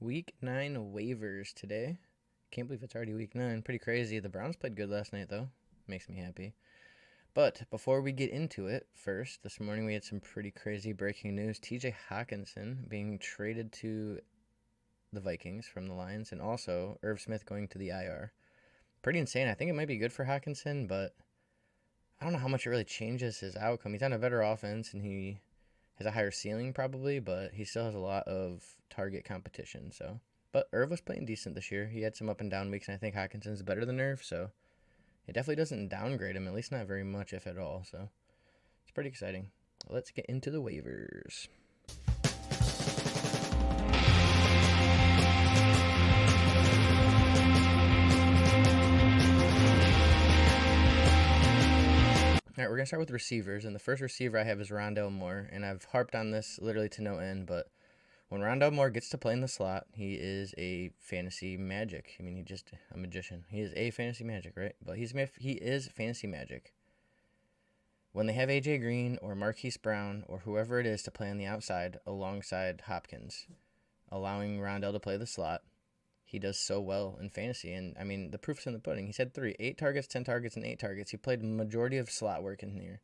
Week 9 waivers today. Can't believe it's already week 9. Pretty crazy. The Browns played good last night, though. Makes me happy. But before we get into it, first, this morning we had some pretty crazy breaking news. TJ Hawkinson being traded to the Vikings from the Lions, and also Irv Smith going to the IR. Pretty insane. I think it might be good for Hawkinson, but I don't know how much it really changes his outcome. He's on a better offense, and he has a higher ceiling probably, but he still has a lot of target competition. But Irv was playing decent this year. He had some up and down weeks, and I think Hawkinson's better than Irv, so it definitely doesn't downgrade him, at least not very much, if at all. So it's pretty exciting. Let's get into the waivers. All right, we're going to start with receivers, and the first receiver I have is Rondo Moore, and I've harped on this literally to no end, but when Rondo Moore gets to play in the slot, he is a fantasy magic. I mean, he's just a magician. He is a fantasy magic, right? But he is fantasy magic. When they have A.J. Green or Marquise Brown or whoever it is to play on the outside alongside Hopkins, allowing Rondo to play the slot, he does so well in fantasy. And, I mean, the proof's in the pudding. He's had 8 targets, 10 targets, and 8 targets. He played the majority of slot work in here.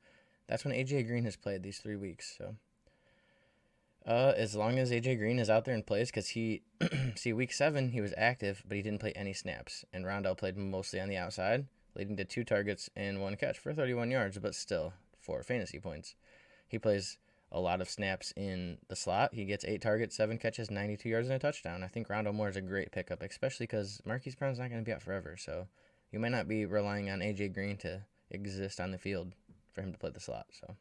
That's when A.J. Green has played these 3 weeks. So, as long as A.J. Green is out there and plays, because week 7, he was active, but he didn't play any snaps. And Rondo played mostly on the outside, leading to 2 targets and 1 catch for 31 yards, but still 4 fantasy points. He plays a lot of snaps in the slot. He gets 8 targets, 7 catches, 92 yards, and a touchdown. I think Rondo Moore is a great pickup, especially because Marquise Brown's not going to be out forever. So you might not be relying on A.J. Green to exist on the field for him to play the slot. So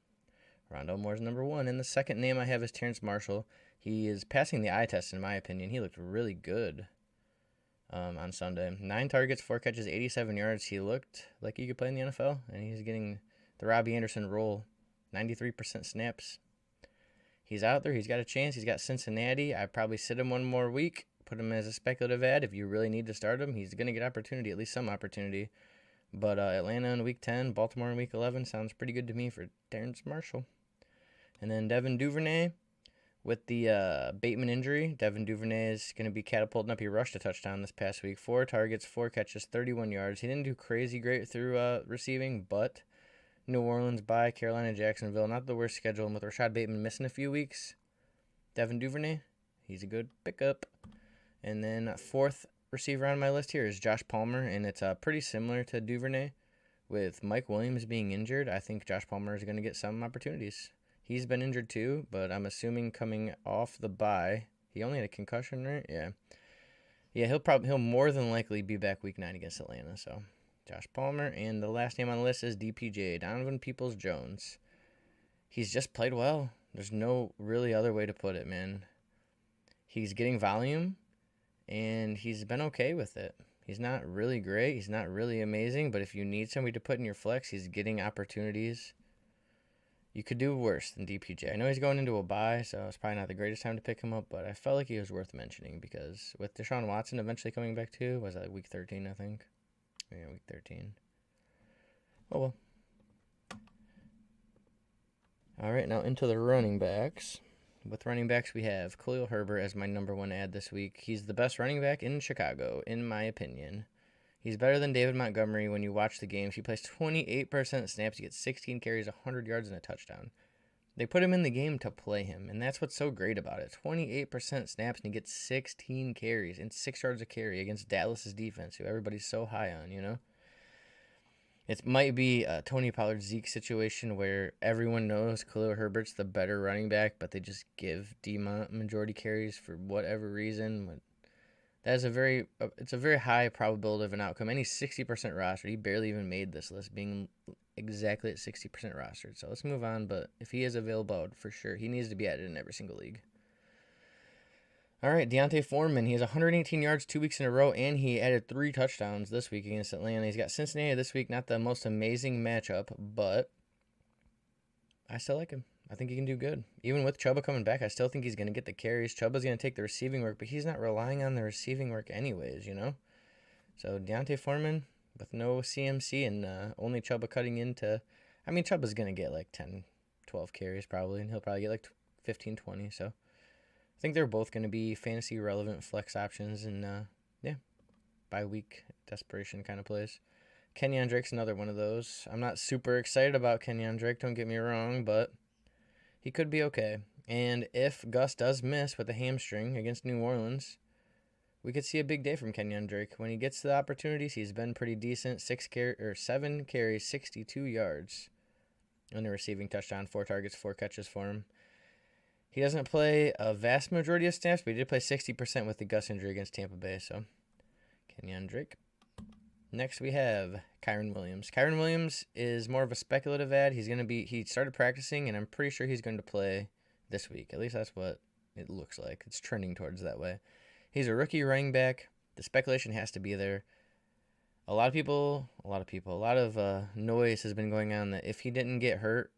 Rondo Moore's number 1. And the second name I have is Terence Marshall. He is passing the eye test, in my opinion. He looked really good on Sunday. 9 targets, 4 catches, 87 yards. He looked like he could play in the NFL, and he's getting the Robbie Anderson role, 93% snaps. He's out there. He's got a chance. He's got Cincinnati. I'd probably sit him one more week, put him as a speculative ad. If you really need to start him, he's going to get opportunity, at least some opportunity. But Atlanta in week 10, Baltimore in week 11 sounds pretty good to me for Terence Marshall. And then Devin Duvernay with the Bateman injury. Devin Duvernay is going to be catapulting up. He rushed a touchdown this past week. 4 targets, 4 catches, 31 yards. He didn't do crazy great through receiving, but New Orleans by Carolina, Jacksonville. Not the worst schedule. And with Rashad Bateman missing a few weeks, Devin Duvernay, he's a good pickup. And then 4th receiver on my list here is Josh Palmer, and it's pretty similar to Duvernay. With Mike Williams being injured, I think Josh Palmer is going to get some opportunities. He's been injured too, but I'm assuming coming off the bye, he only had a concussion, right? Yeah, he'll more than likely be back week 9 against Atlanta, so Josh Palmer. And the last name on the list is DPJ, Donovan Peoples-Jones. He's just played well. There's no really other way to put it, man. He's getting volume, and he's been okay with it. He's not really great. He's not really amazing, but if you need somebody to put in your flex, he's getting opportunities. You could do worse than DPJ. I know he's going into a bye, so it's probably not the greatest time to pick him up, but I felt like he was worth mentioning because with Deshaun Watson eventually coming back too, was that week 13, I think? Yeah, week 13. Oh, well. All right, now into the running backs. With running backs, we have Khalil Herbert as my number 1 ad this week. He's the best running back in Chicago, in my opinion. He's better than David Montgomery when you watch the games. He plays 28% snaps. He gets 16 carries, 100 yards, and a touchdown. They put him in the game to play him, and that's what's so great about it. 28% snaps, and he gets 16 carries and 6 yards a carry against Dallas's defense, who everybody's so high on, you know? It might be a Tony Pollard-Zeke situation where everyone knows Khalil Herbert's the better running back, but they just give D-Mont majority carries for whatever reason. That is it's a very high probability of an outcome. And he's 60% rostered. He barely even made this list, being exactly at 60% rostered. So let's move on. But if he is available, for sure, he needs to be added in every single league. All right, Deontay Foreman. He has 118 yards 2 weeks in a row, and he added 3 touchdowns this week against Atlanta. He's got Cincinnati this week. Not the most amazing matchup, but I still like him. I think he can do good. Even with Chuba coming back, I still think he's going to get the carries. Chuba's going to take the receiving work, but he's not relying on the receiving work anyways, you know? So Deontay Foreman with no CMC and only Chuba cutting into... I mean, Chuba's going to get like 10, 12 carries probably, and he'll probably get like 15, 20. So I think they're both going to be fantasy relevant flex options and, yeah, bye-week desperation kind of plays. Kenyan Drake's another one of those. I'm not super excited about Kenyan Drake, don't get me wrong, but he could be okay. And if Gus does miss with a hamstring against New Orleans, we could see a big day from Kenyan Drake. When he gets the opportunities, he's been pretty decent. 7 carries, 62 yards. And a receiving touchdown, 4 targets, 4 catches for him. He doesn't play a vast majority of snaps, but he did play 60% with the Gus injury against Tampa Bay. So, Kenyan Drake. Next, we have Kyron Williams. Kyron Williams is more of a speculative ad. He started practicing, and I'm pretty sure he's going to play this week. At least that's what it looks like. It's trending towards that way. He's a rookie running back. The speculation has to be there. A lot of noise has been going on that if he didn't get hurt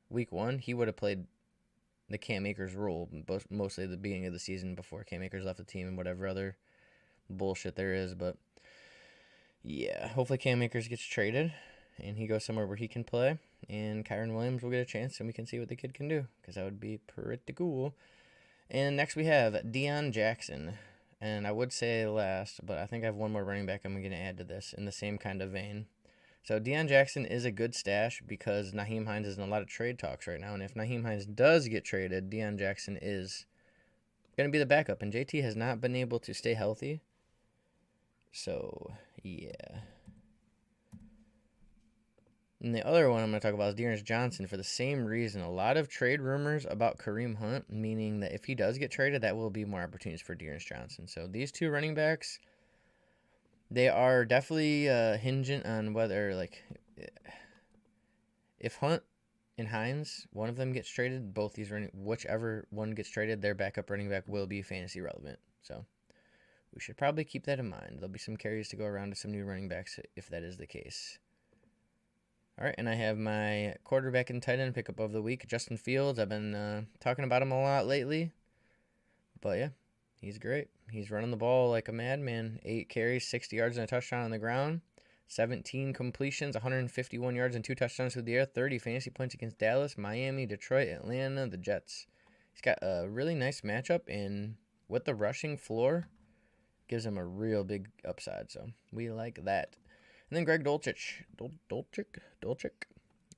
week 1, he would have played the Cam Akers role mostly at the beginning of the season before Cam Akers left the team and whatever other bullshit there is. But yeah, hopefully Cam Akers gets traded and he goes somewhere where he can play, and Kyron Williams will get a chance and we can see what the kid can do, because that would be pretty cool. And next we have Dion Jackson. And I would say last, but I think I have one more running back I'm going to add to this in the same kind of vein. So Dion Jackson is a good stash because Nyheim Hines is in a lot of trade talks right now. And if Nyheim Hines does get traded, Dion Jackson is going to be the backup. And JT has not been able to stay healthy. So, yeah. And the other one I'm going to talk about is Darius Johnson for the same reason. A lot of trade rumors about Kareem Hunt, meaning that if he does get traded, that will be more opportunities for Darius Johnson. So these two running backs, they are definitely hingent on whether, like, if Hunt and Hines, one of them gets traded, whichever one gets traded, their backup running back will be fantasy relevant. So we should probably keep that in mind. There'll be some carries to go around to some new running backs if that is the case. All right, and I have my quarterback and tight end pickup of the week, Justin Fields. I've been talking about him a lot lately. But, yeah, he's great. He's running the ball like a madman. 8 carries, 60 yards, and a touchdown on the ground. 17 completions, 151 yards, and 2 touchdowns through the air. 30 fantasy points against Dallas, Miami, Detroit, Atlanta, the Jets. He's got a really nice matchup, and with the rushing floor, gives him a real big upside. So we like that. And then Greg Dulcich. Dulcich?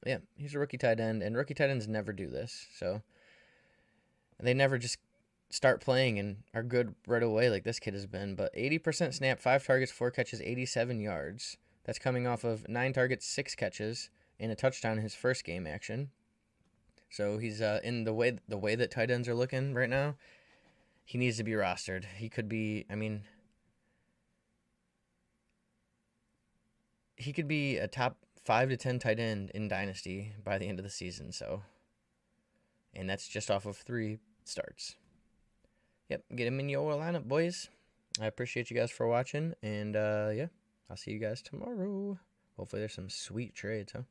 Yeah, he's a rookie tight end, and rookie tight ends never do this. So they never just start playing and are good right away like this kid has been. But 80% snap, 5 targets, 4 catches, 87 yards. That's coming off of 9 targets, 6 catches, and a touchdown in his first game action. So he's in the way that tight ends are looking right now, he needs to be rostered. He could be, he could be a top 5 to 10 tight end in Dynasty by the end of the season. So, and that's just off of 3 starts. Yep, get him in your lineup, boys. I appreciate you guys for watching, and yeah, I'll see you guys tomorrow. Hopefully there's some sweet trades, huh?